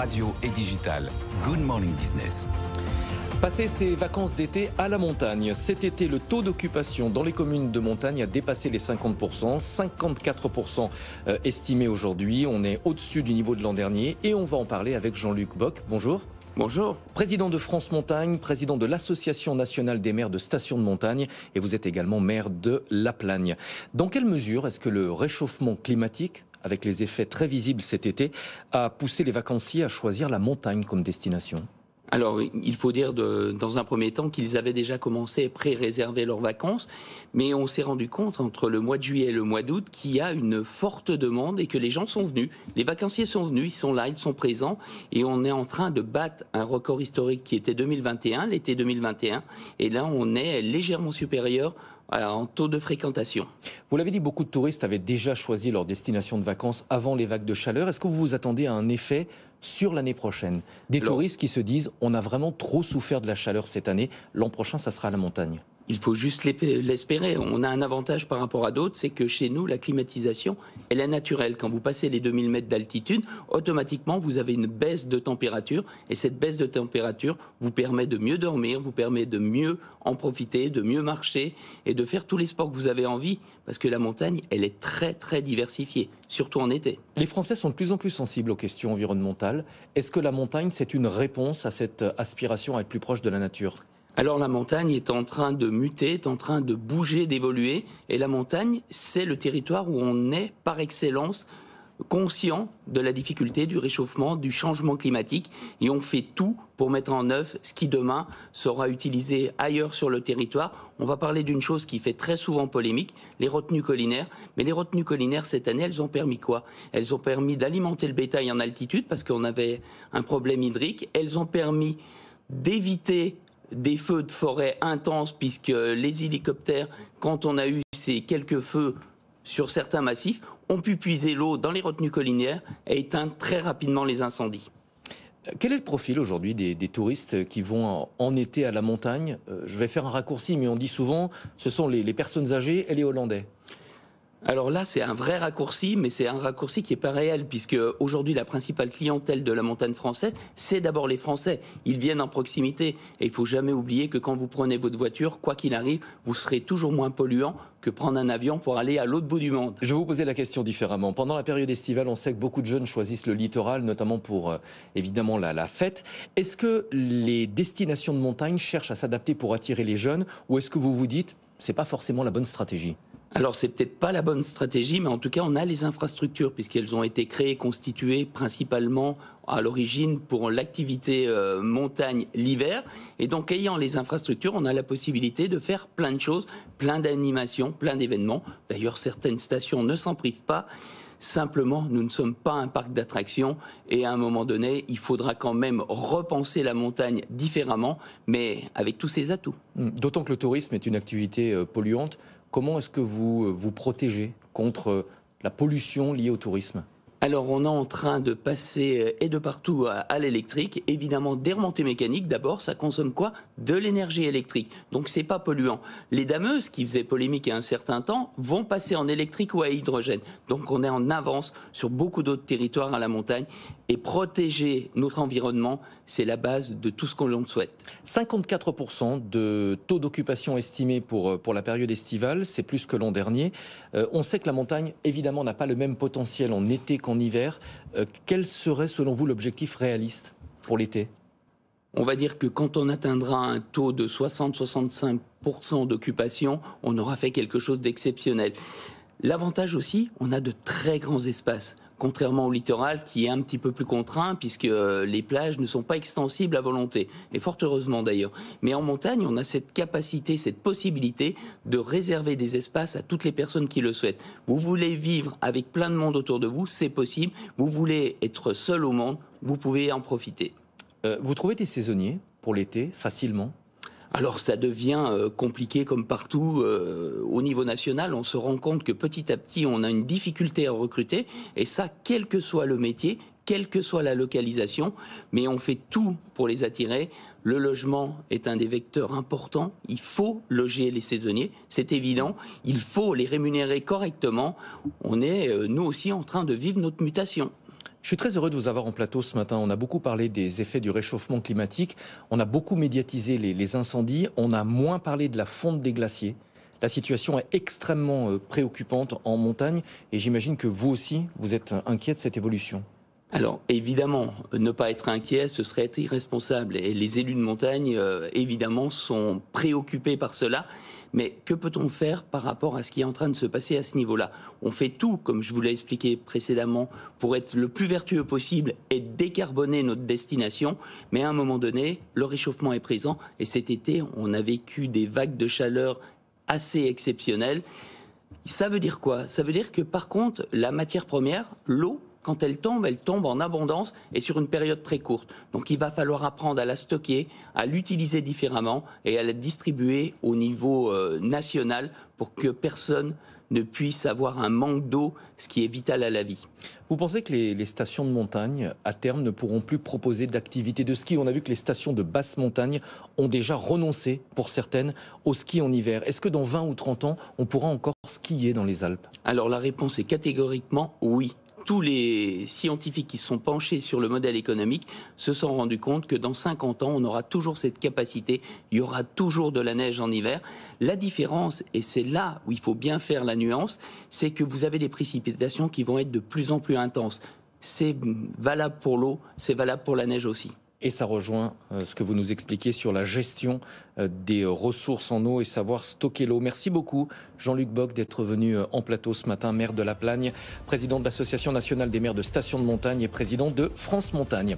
radio et digital. Good Morning Business. Passer ses vacances d'été à la montagne. Cet été, le taux d'occupation dans les communes de montagne a dépassé les 50%, 54% estimé aujourd'hui. On est au-dessus du niveau de l'an dernier et on va en parler avec Jean-Luc Bock. Bonjour. Bonjour. Président de France Montagne, président de l'Association nationale des maires de stations de montagne et vous êtes également maire de La Plagne. Dans quelle mesure est-ce que le réchauffement climatique, avec les effets très visibles cet été, a poussé les vacanciers à choisir la montagne comme destination ? Alors, il faut dire dans un premier temps qu'ils avaient déjà commencé à pré-réserver leurs vacances, mais on s'est rendu compte entre le mois de juillet et le mois d'août qu'il y a une forte demande et que les gens sont venus. Les vacanciers sont venus, ils sont là, ils sont présents et on est en train de battre un record historique qui était 2021, l'été 2021, et là on est légèrement supérieur en taux de fréquentation. Vous l'avez dit, beaucoup de touristes avaient déjà choisi leur destination de vacances avant les vagues de chaleur. Est-ce que vous vous attendez à un effet sur l'année prochaine ? Des touristes qui se disent « on a vraiment trop souffert de la chaleur cette année, l'an prochain ça sera à la montagne ». Il faut juste l'espérer. On a un avantage par rapport à d'autres, c'est que chez nous, la climatisation, elle est naturelle. Quand vous passez les 2000 mètres d'altitude, automatiquement, vous avez une baisse de température. Et cette baisse de température vous permet de mieux dormir, vous permet de mieux en profiter, de mieux marcher et de faire tous les sports que vous avez envie. Parce que la montagne, elle est très, très diversifiée, surtout en été. Les Français sont de plus en plus sensibles aux questions environnementales. Est-ce que la montagne, c'est une réponse à cette aspiration à être plus proche de la nature ? Alors la montagne est en train de muter, est en train de bouger, d'évoluer. Et la montagne, c'est le territoire où on est par excellence conscient de la difficulté du réchauffement, du changement climatique. Et on fait tout pour mettre en œuvre ce qui demain sera utilisé ailleurs sur le territoire. On va parler d'une chose qui fait très souvent polémique, les retenues collinaires. Mais les retenues collinaires, cette année, elles ont permis quoi ? Elles ont permis d'alimenter le bétail en altitude parce qu'on avait un problème hydrique. Elles ont permis d'éviter des feux de forêt intenses, puisque les hélicoptères, quand on a eu ces quelques feux sur certains massifs, ont pu puiser l'eau dans les retenues collinaires et éteindre très rapidement les incendies. Quel est le profil aujourd'hui des touristes qui vont en été à la montagne ? Je vais faire un raccourci, mais on dit souvent ce sont les personnes âgées et les Hollandais. Alors là, c'est un vrai raccourci, mais c'est un raccourci qui n'est pas réel, puisque aujourd'hui, la principale clientèle de la montagne française, c'est d'abord les Français. Ils viennent en proximité. Et il ne faut jamais oublier que quand vous prenez votre voiture, quoi qu'il arrive, vous serez toujours moins polluant que prendre un avion pour aller à l'autre bout du monde. Je vais vous poser la question différemment. Pendant la période estivale, on sait que beaucoup de jeunes choisissent le littoral, notamment pour évidemment la fête. Est-ce que les destinations de montagne cherchent à s'adapter pour attirer les jeunes, ou est-ce que vous vous dites c'est pas forcément la bonne stratégie ? Alors, c'est peut-être pas la bonne stratégie, mais en tout cas, on a les infrastructures, puisqu'elles ont été créées, constituées principalement à l'origine pour l'activité montagne l'hiver. Et donc, ayant les infrastructures, on a la possibilité de faire plein de choses, plein d'animations, plein d'événements. D'ailleurs, certaines stations ne s'en privent pas. Simplement, nous ne sommes pas un parc d'attractions et à un moment donné, il faudra quand même repenser la montagne différemment, mais avec tous ses atouts. D'autant que le tourisme est une activité polluante. Comment est-ce que vous vous protégez contre la pollution liée au tourisme ? Alors, on est en train de passer et de partout à l'électrique. Évidemment, des remontées mécaniques, d'abord, ça consomme quoi ? De l'énergie électrique. Donc, c'est pas polluant. Les dameuses, qui faisaient polémique il y a un certain temps, vont passer en électrique ou à hydrogène. Donc, on est en avance sur beaucoup d'autres territoires à la montagne. Et protéger notre environnement, c'est la base de tout ce qu'on l'on souhaite. 54% de taux d'occupation estimé pour la période estivale, c'est plus que l'an dernier. On sait que la montagne, évidemment, n'a pas le même potentiel en été qu'en hiver. Quel serait, selon vous, l'objectif réaliste pour l'été ? On va dire que quand on atteindra un taux de 60-65% d'occupation, on aura fait quelque chose d'exceptionnel. L'avantage aussi, on a de très grands espaces. Contrairement au littoral qui est un petit peu plus contraint puisque les plages ne sont pas extensibles à volonté, et fort heureusement d'ailleurs. Mais en montagne, on a cette capacité, cette possibilité de réserver des espaces à toutes les personnes qui le souhaitent. Vous voulez vivre avec plein de monde autour de vous, c'est possible. Vous voulez être seul au monde, vous pouvez en profiter. Vous trouvez des saisonniers pour l'été facilement ? Alors ça devient compliqué comme partout au niveau national. On se rend compte que petit à petit, on a une difficulté à recruter. Et ça, quel que soit le métier, quelle que soit la localisation. Mais on fait tout pour les attirer. Le logement est un des vecteurs importants. Il faut loger les saisonniers, c'est évident. Il faut les rémunérer correctement. On est, nous aussi, en train de vivre notre mutation. Je suis très heureux de vous avoir en plateau ce matin. On a beaucoup parlé des effets du réchauffement climatique, on a beaucoup médiatisé les incendies, on a moins parlé de la fonte des glaciers. La situation est extrêmement préoccupante en montagne et j'imagine que vous aussi, vous êtes inquiet de cette évolution. Alors, évidemment, ne pas être inquiet, ce serait être irresponsable. Et les élus de montagne, évidemment, sont préoccupés par cela. Mais que peut-on faire par rapport à ce qui est en train de se passer à ce niveau-là? On fait tout, comme je vous l'ai expliqué précédemment, pour être le plus vertueux possible et décarboner notre destination. Mais à un moment donné, le réchauffement est présent. Et cet été, on a vécu des vagues de chaleur assez exceptionnelles. Ça veut dire quoi? Ça veut dire que, par contre, la matière première, l'eau, quand elle tombe en abondance et sur une période très courte. Donc il va falloir apprendre à la stocker, à l'utiliser différemment et à la distribuer au niveau national pour que personne ne puisse avoir un manque d'eau, ce qui est vital à la vie. Vous pensez que les stations de montagne, à terme, ne pourront plus proposer d'activités de ski? On a vu que les stations de basse montagne ont déjà renoncé, pour certaines, au ski en hiver. Est-ce que dans 20 ou 30 ans, on pourra encore skier dans les Alpes? Alors la réponse est catégoriquement oui. Tous les scientifiques qui se sont penchés sur le modèle économique se sont rendus compte que dans 50 ans, on aura toujours cette capacité, il y aura toujours de la neige en hiver. La différence, et c'est là où il faut bien faire la nuance, c'est que vous avez des précipitations qui vont être de plus en plus intenses. C'est valable pour l'eau, c'est valable pour la neige aussi. Et ça rejoint ce que vous nous expliquez sur la gestion des ressources en eau et savoir stocker l'eau. Merci beaucoup Jean-Luc Bock d'être venu en plateau ce matin, maire de La Plagne, président de l'Association nationale des maires de stations de montagne et président de France Montagne.